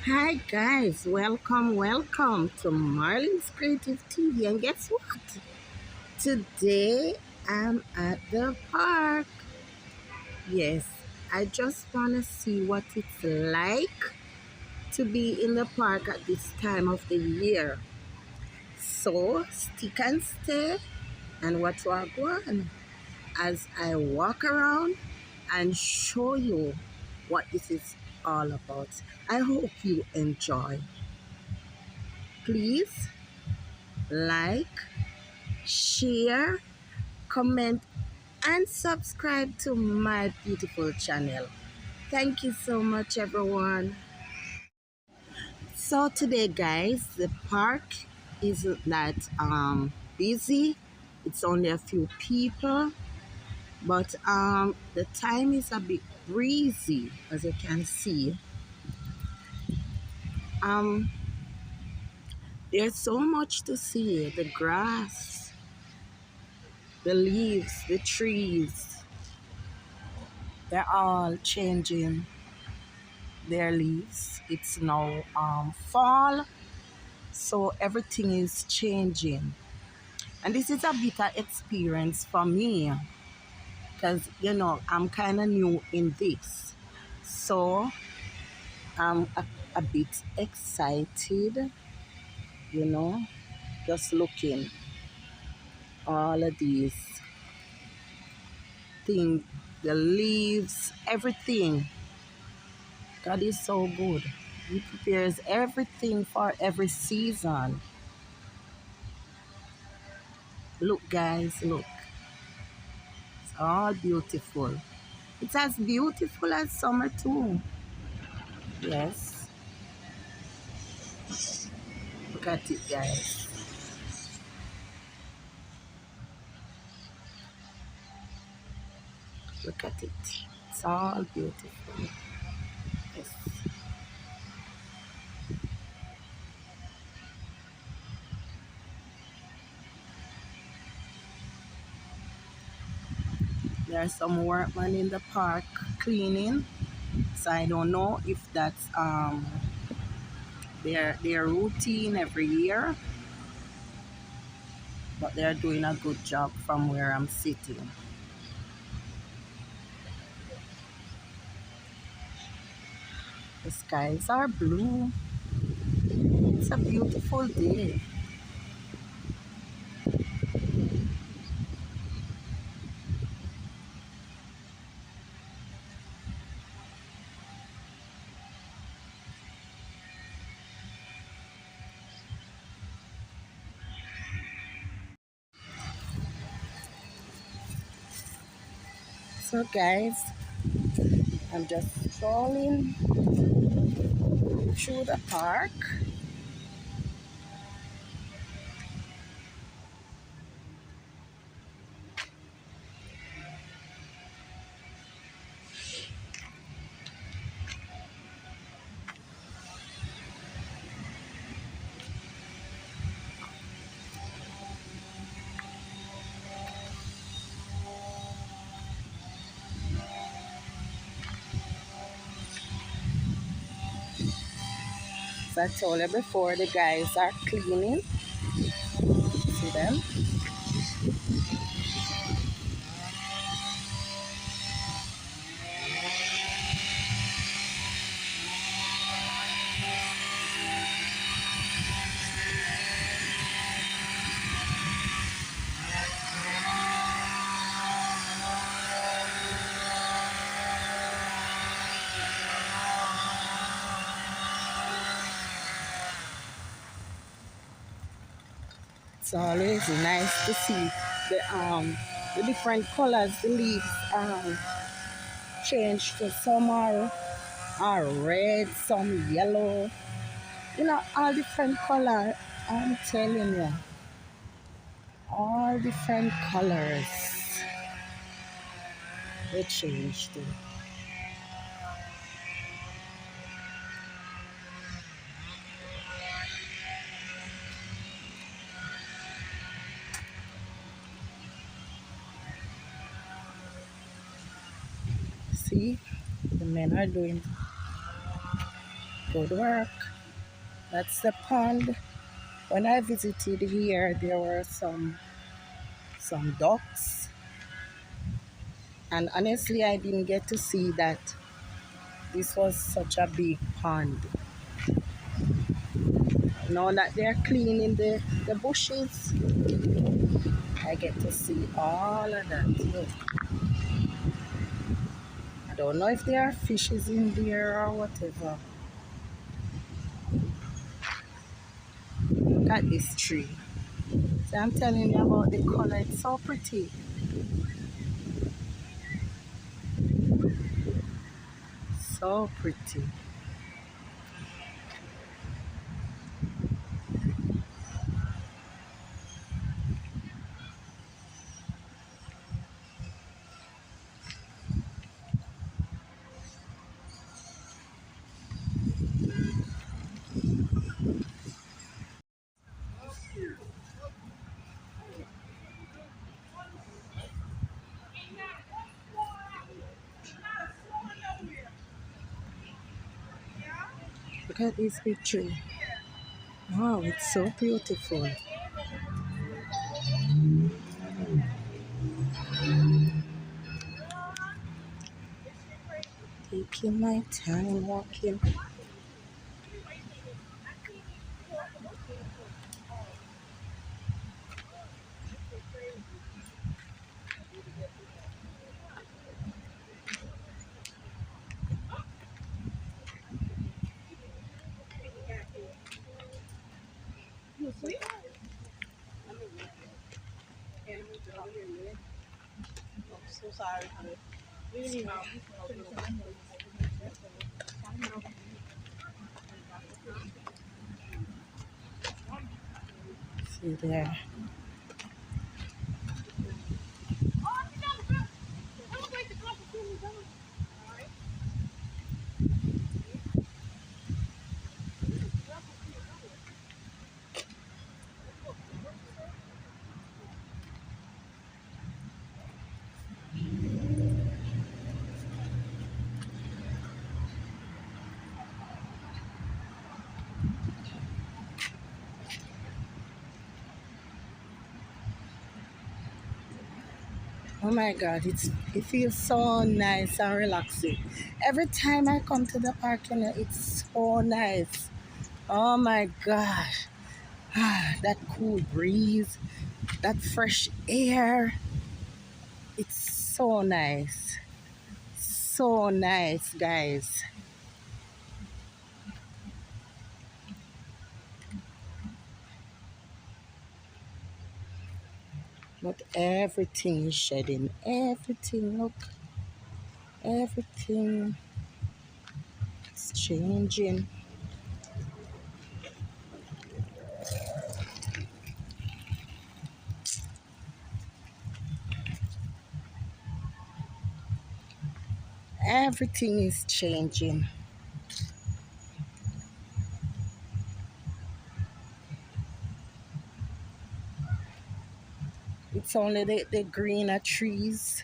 Hi guys, welcome to Marley's Creative TV. And guess what? Today I'm at the park. Yes, I just want to see what it's like to be in the park at this time of the year. So stick and stay and watch what I go on as I walk around and show you what this is all about. I hope you enjoy. Please like, share, comment, and subscribe to my beautiful channel. Thank you so much, everyone. So today, guys, the park isn't that busy. It's only a few people, but the time is a bit breezy, as you can see. Um, there's so much to see: the grass, the leaves, the trees. They're all changing their leaves. It's now fall, so everything is changing. And this is a bitter experience for me because, I'm kind of new in this. So I'm a bit excited, you know, just looking all of these things, the leaves, everything. God is so good. He prepares everything for every season. Look, guys, look. It's all beautiful. It's as beautiful as summer, too. Yes. Look at it, guys. Look at it. It's all beautiful. Yes. There's some workmen in the park cleaning. So I don't know if that's their routine every year, but they're doing a good job from where I'm sitting. The skies are blue. It's a beautiful day. So guys, I'm just strolling through the park. So I told you before, the guys are cleaning. See them? It's always nice to see the different colors the leaves change to some are red, some yellow. All different color. I'm telling you, all different colors they change to. See, the men are doing Good work. That's the pond. When I visited here, there were some ducks, and honestly, I didn't get to see that this was such a big pond. Now that they're cleaning the bushes, I get to see all of that. Look, I don't know if there are fishes in there or whatever. Look at this tree. So I'm telling you about the color. It's so pretty. So pretty. Look at this big tree. Wow, it's so beautiful. Taking my time walking. See there. Oh my God, it feels so nice and relaxing. Every time I come to the park, it's so nice. Oh my gosh, that cool breeze, that fresh air. It's so nice. So nice, guys. But everything is shedding. Everything, look. Everything is changing. Everything is changing. It's only the greener trees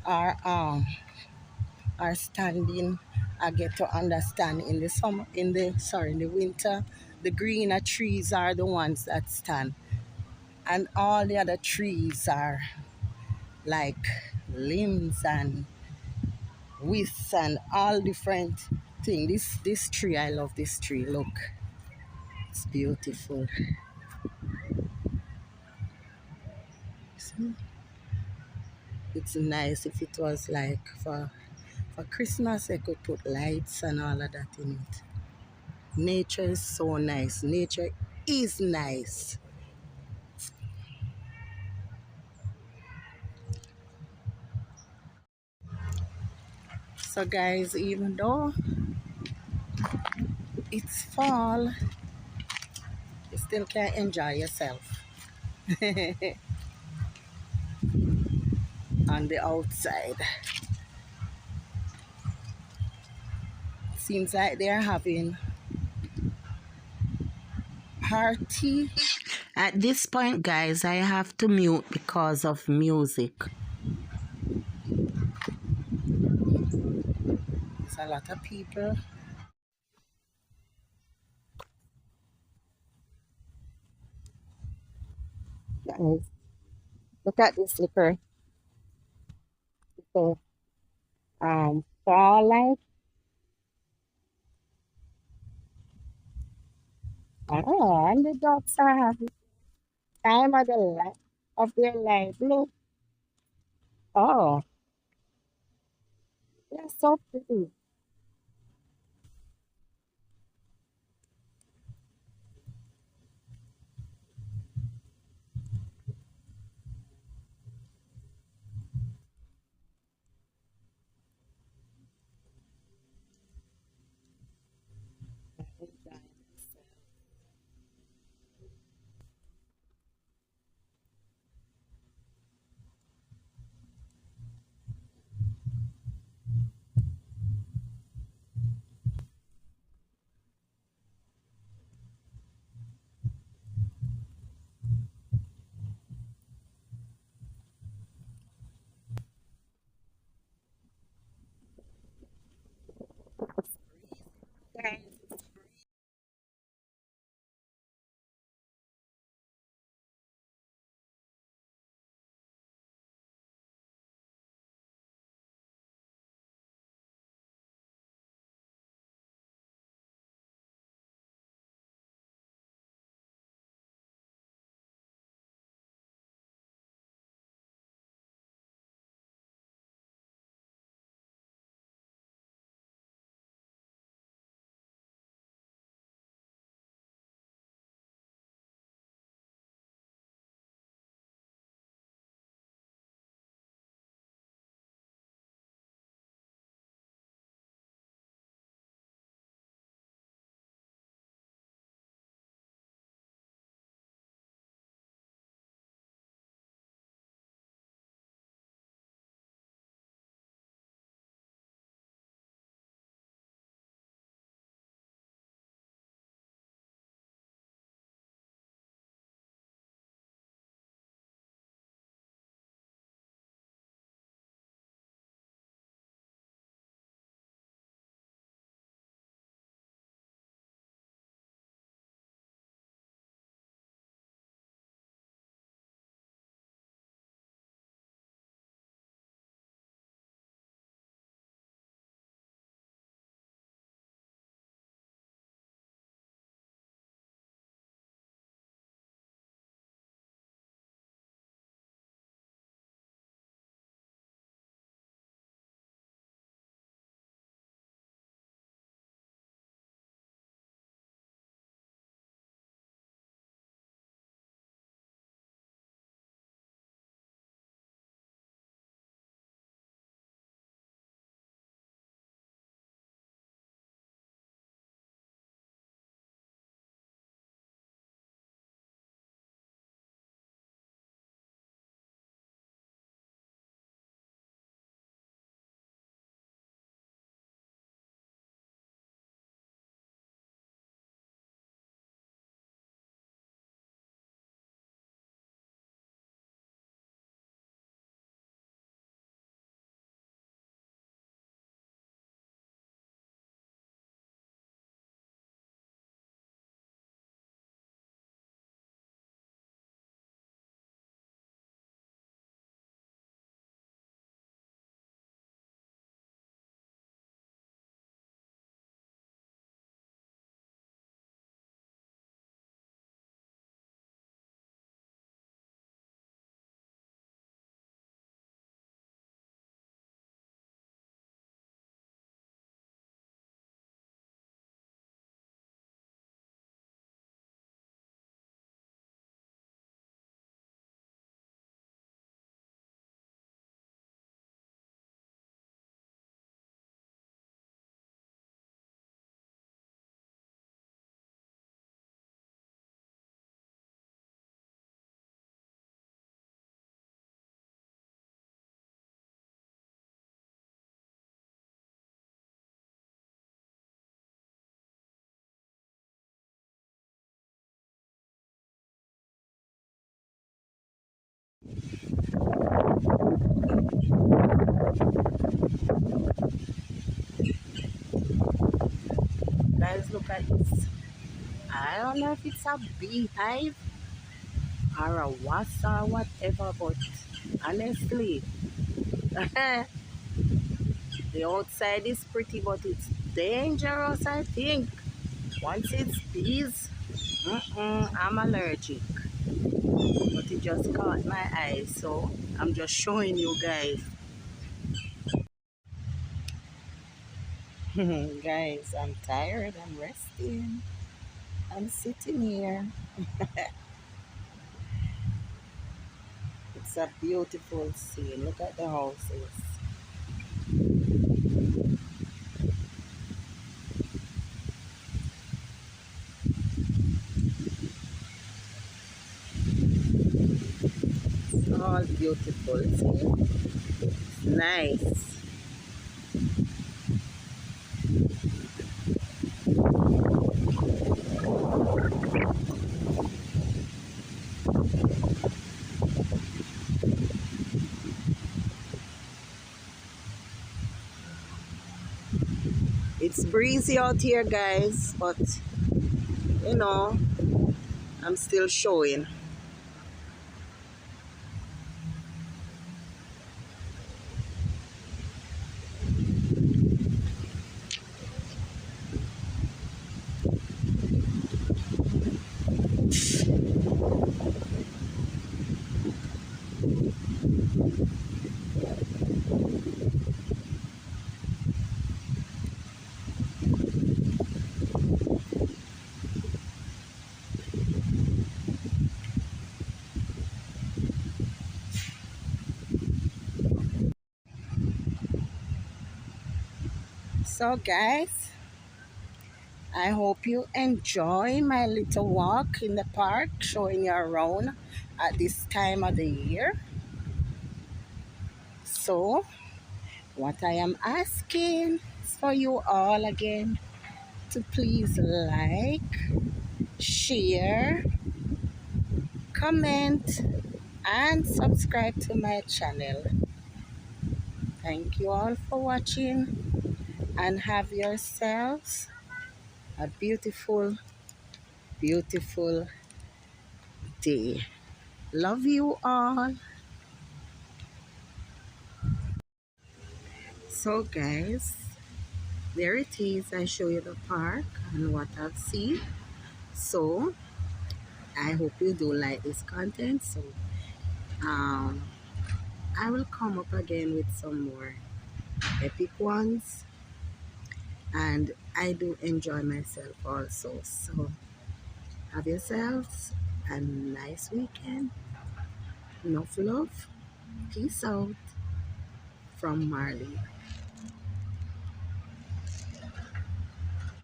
are are standing. I get to understand in the summer, in the winter, the greener trees are the ones that stand, and all the other trees are like limbs and withs and all different things. This tree, I love this tree. Look, it's beautiful. See? It's nice if it was like for Christmas. I could put lights and all of that in it. Nature is so nice. Nature is nice. So guys, even though it's fall, you still can enjoy yourself on the outside. Seems like they're having party. At this point, guys, I have to mute because of music. There's a lot of people. Guys, look at this little fall light. Oh, and the dogs are having time of the life of their life. Look, oh, they're so pretty. Guys, guys, look at this. I don't know if it's a beehive or a wassa or whatever, but honestly, the outside is pretty, but it's dangerous, I think. Once it's bees, I'm allergic. But it just caught my eye, so I'm just showing you guys. Guys, I'm tired. I'm resting. I'm sitting here. It's a beautiful scene. Look at the houses. It's all beautiful. See? It's nice. It's breezy out here, guys, but you know, I'm still showing. So, guys, I hope you enjoy my little walk in the park, showing you around at this time of the year. So, what I am asking is for you all again to please like, share, comment, and subscribe to my channel. Thank you all for watching and have yourselves a beautiful, beautiful day. Love you all. So, guys, there it is. I show you the park and what I've seen. So, I hope you do like this content. So, um, I will come up again with some more epic ones, and I do enjoy myself also. So, have yourselves a nice weekend. Enough love. Peace out from Marley.